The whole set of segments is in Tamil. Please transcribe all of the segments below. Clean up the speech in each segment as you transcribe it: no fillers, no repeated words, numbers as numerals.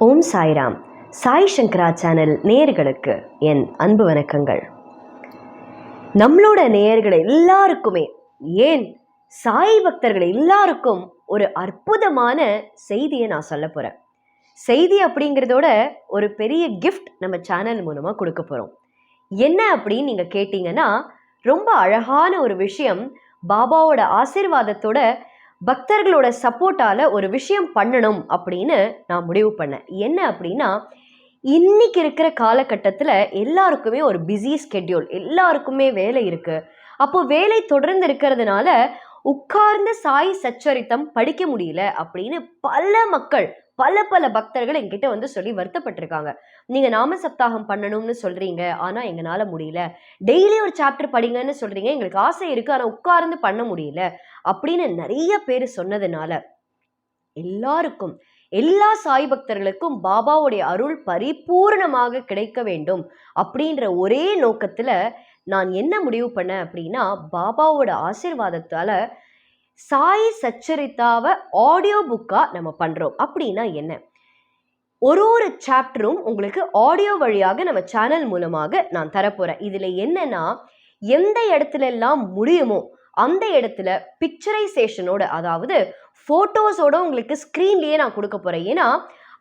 ஓம் சாய்ராம். சாய் சங்கரா சேனல் நேயர்களுக்கு என் அன்பு வணக்கங்கள். நம்மளோட நேயர்கள் எல்லாருக்குமே, ஏன் சாய் பக்தர்கள் எல்லாருக்கும் ஒரு அற்புதமான செய்தியை நான் சொல்ல போறேன். செய்தி அப்படிங்கிறதோட ஒரு பெரிய கிஃப்ட் நம்ம சேனல் மூலமா கொடுக்க போறோம். என்ன அப்படின்னு நீங்க கேட்டீங்கன்னா, ரொம்ப அழகான ஒரு விஷயம். பாபாவோட ஆசீர்வாதத்தோட பக்தர்களோட சப்போர்ட்டால ஒரு விஷயம் பண்ணணும் அப்படின்னு நான் முடிவு பண்ணேன். என்ன அப்படின்னா, இன்னைக்கு இருக்கிற காலகட்டத்தில் எல்லாருக்குமே ஒரு பிஸி ஸ்கெட்யூல், எல்லாருக்குமே வேலை இருக்கு. அப்போ வேலை தொடர்ந்து இருக்கிறதுனால உட்கார்ந்து சாய் சச்சரித்தம் படிக்க முடியல அப்படின்னு பல மக்கள், பல பக்தர்கள் என்கிட்ட வந்து சொல்லி வருத்தப்பட்டிருக்காங்க. நீங்க நாம சப்தாகம் பண்ணணும்னு சொல்றீங்க, ஆனா எங்களால முடியல. டெய்லி ஒரு சாப்டர் படிங்கன்னு சொல்றீங்க, எங்களுக்கு ஆசை இருக்கு, ஆனா உட்கார்ந்து பண்ண முடியல அப்படின்னு நிறைய பேர் சொன்னதுனால, எல்லாருக்கும், எல்லா சாய் பக்தர்களுக்கும் பாபாவுடைய அருள் பரிபூர்ணமாக கிடைக்க வேண்டும் அப்படின்ற ஒரே நோக்கத்துல நான் என்ன முடிவு பண்ணேன் அப்படின்னா, பாபாவோட ஆசீர்வாதத்தால சாய் சச்சரித்தாவை ஆடியோ புக்கா நம்ம பண்றோம். அப்படின்னா என்ன? ஒரு சாப்டரும் உங்களுக்கு ஆடியோ வழியாக நம்ம சேனல் மூலமாக நான் தரப்போறேன். இதுல என்னன்னா, எந்த இடத்துல எல்லாம் முடியுமோ அந்த இடத்துல பிக்சரைசேஷனோட, அதாவது போட்டோஸோட உங்களுக்கு ஸ்கிரீன்லயே நான் கொடுக்க போறேன். ஏன்னா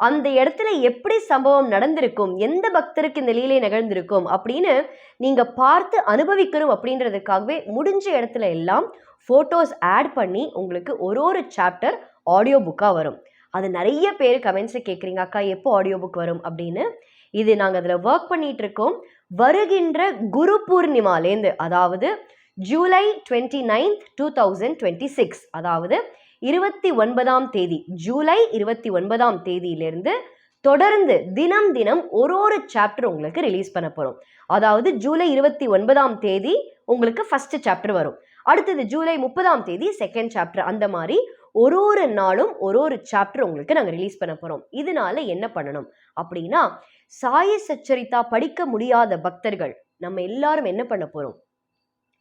அந்த இடத்துல எப்படி சம்பவம் நடந்திருக்கும், எந்த பக்தருக்கு இந்த லீலை நிகழ்ந்திருக்கும் அப்படின்னு நீங்க பார்த்து அனுபவிக்கணும் அப்படின்றதுக்காகவே முடிஞ்ச இடத்துல எல்லாம் போட்டோஸ் ஆட் பண்ணி உங்களுக்கு ஒரு சாப்டர் ஆடியோ புக்கா வரும். அது நிறைய பேர் கமெண்ட்ஸை கேட்குறீங்க, அக்கா எப்போ ஆடியோ புக் வரும் அப்படின்னு. இது நாங்கள் அதில் ஒர்க் பண்ணிட்டு இருக்கோம். வருகின்ற குரு பூர்ணிமாலேருந்து, அதாவது ஜூலை 29th 2026, அதாவது 29ஆம் தேதி, ஜூலை 29ஆம் தேதியிலிருந்து தொடர்ந்து தினம் தினம் ஒரு சாப்டர் உங்களுக்கு ரிலீஸ் பண்ண போறோம். அதாவது ஜூலை 29ஆம் தேதி உங்களுக்கு ஃபர்ஸ்ட் சாப்டர் வரும். அடுத்தது ஜூலை 30ஆம் தேதி செகண்ட் சாப்டர். அந்த மாதிரி ஒரு நாளும் ஒரு சாப்டர் உங்களுக்கு நாங்கள் ரிலீஸ் பண்ண போறோம். இதனால என்ன பண்ணணும் அப்படின்னா, சாய் சச்சரித்தா படிக்க முடியாத பக்தர்கள் நம்ம எல்லாரும் என்ன பண்ண போறோம்,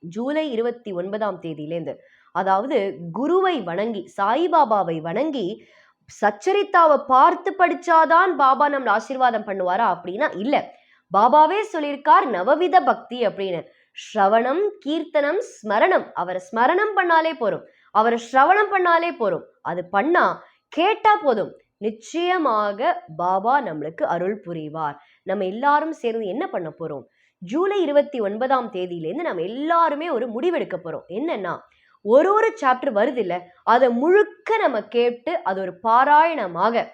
ஜூலை 29ஆம் தேதியிலேருந்து, அதாவது குருவை வணங்கி, சாய்பாபாவை வணங்கி சச்சரித்தாவை பார்த்து படிச்சாதான் பாபா நம்மள ஆசீர்வாதம் பண்ணுவாரா அப்படின்னா இல்ல. பாபாவே சொல்லியிருக்கார் நவவித பக்தி அப்படின்னு. ஸ்ரவணம், கீர்த்தனம், ஸ்மரணம். அவரை ஸ்மரணம் பண்ணாலே போறோம், அவரை ஸ்ரவணம் பண்ணாலே போறோம். அது பண்ணா, கேட்டா போதும், நிச்சயமாக பாபா நம்மளுக்கு அருள் புரிவார். நம்ம எல்லாரும் சேர்ந்து என்ன பண்ண போறோம், ஜூலை 29ஆம் தேதியிலேருந்து நம்ம எல்லாருமே ஒரு முடிவெடுக்க போறோம். என்னன்னா, ஒரு சாப்டர் வருது இல்ல, அதை முழுக்க நம்ம கேட்டு அது ஒரு பாராயணமாக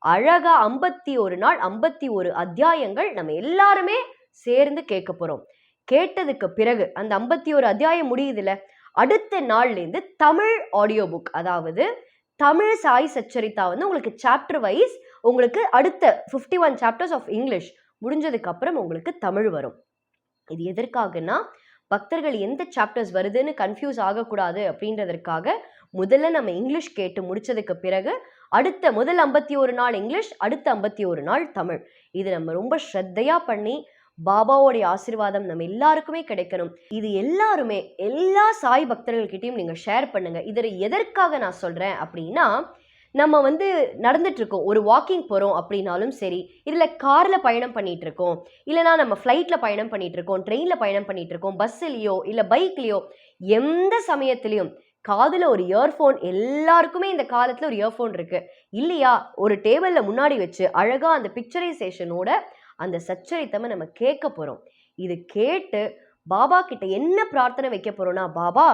அழகா 51 நாள் 51 அத்தியாயங்கள் நம்ம எல்லாருமே சேர்ந்து கேட்க போறோம். கேட்டதுக்கு பிறகு அந்த 51 அத்தியாயம் முடியுதுல, அடுத்த நாள்லேருந்து தமிழ் ஆடியோ புக், அதாவது தமிழ் சாய் சச்சரித்தா வந்து உங்களுக்கு சாப்டர் வைஸ் உங்களுக்கு அடுத்த 51 சாப்டர்ஸ் ஆஃப் இங்கிலீஷ் முடிஞ்சதுக்கு அப்புறம் உங்களுக்கு தமிழ் வரும். இது எதற்காகனா, பக்தர்கள் எந்த சாப்டர்ஸ் வருதுன்னு கன்ஃபியூஸ் ஆகக்கூடாது அப்படின்றதற்காக முதல்ல நம்ம இங்கிலீஷ் கேட்டு முடிச்சதுக்கு பிறகு அடுத்த முதல் 51 நாள் இங்கிலீஷ், அடுத்த 51 நாள் தமிழ். இது நம்ம ரொம்ப ஸ்ரத்தையா பண்ணி பாபாவோடைய ஆசீர்வாதம் நம்ம எல்லாருக்குமே கிடைக்கணும். இது எல்லாருமே எல்லா சாய் பக்தர்கள்கிட்டையும் நீங்க ஷேர் பண்ணுங்க. இதில் எதற்காக நான் சொல்றேன் அப்படின்னா, நம்ம வந்து நடந்துட்டு இருக்கோம், ஒரு வாக்கிங் போறோம் அப்படின்னாலும் சரி, இதுல கார்ல பயணம் பண்ணிட்டு இருக்கோம், இல்லைனா நம்ம ஃப்ளைட்ல பயணம் பண்ணிட்டு இருக்கோம், ட்ரெயின்ல பயணம் பண்ணிட்டு இருக்கோம், பஸ்ஸிலையோ இல்ல பைக்லயோ, எந்த சமயத்திலையும் காதுல ஒரு இயர்ஃபோன், எல்லாருக்குமே இந்த காலத்துல ஒரு இயர்ஃபோன் இருக்கு இல்லையா, ஒரு டேபிள்ல முன்னாடி வச்சு அழகா அந்த பிக்சரைசேஷனோட அந்த சச்சரித்தமை நம்ம கேட்க போறோம். இது கேட்டு பாபா கிட்ட என்ன பிரார்த்தனை வைக்க போறோம்னா, பாபா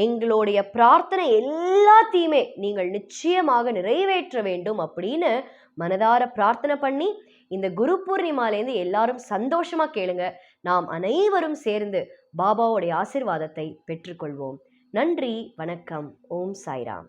எங்களுடைய பிரார்த்தனை எல்லாத்தையுமே நீங்கள் நிச்சயமாக நிறைவேற்ற வேண்டும் அப்படின்னு மனதார பிரார்த்தனை பண்ணி, இந்த குரு பூர்ணிமாலேருந்து எல்லாரும் சந்தோஷமா கேளுங்க. நாம் அனைவரும் சேர்ந்து பாபாவுடைய ஆசீர்வாதத்தை பெற்றுக்கொள்வோம். நன்றி, வணக்கம். ஓம் சாய்ராம்.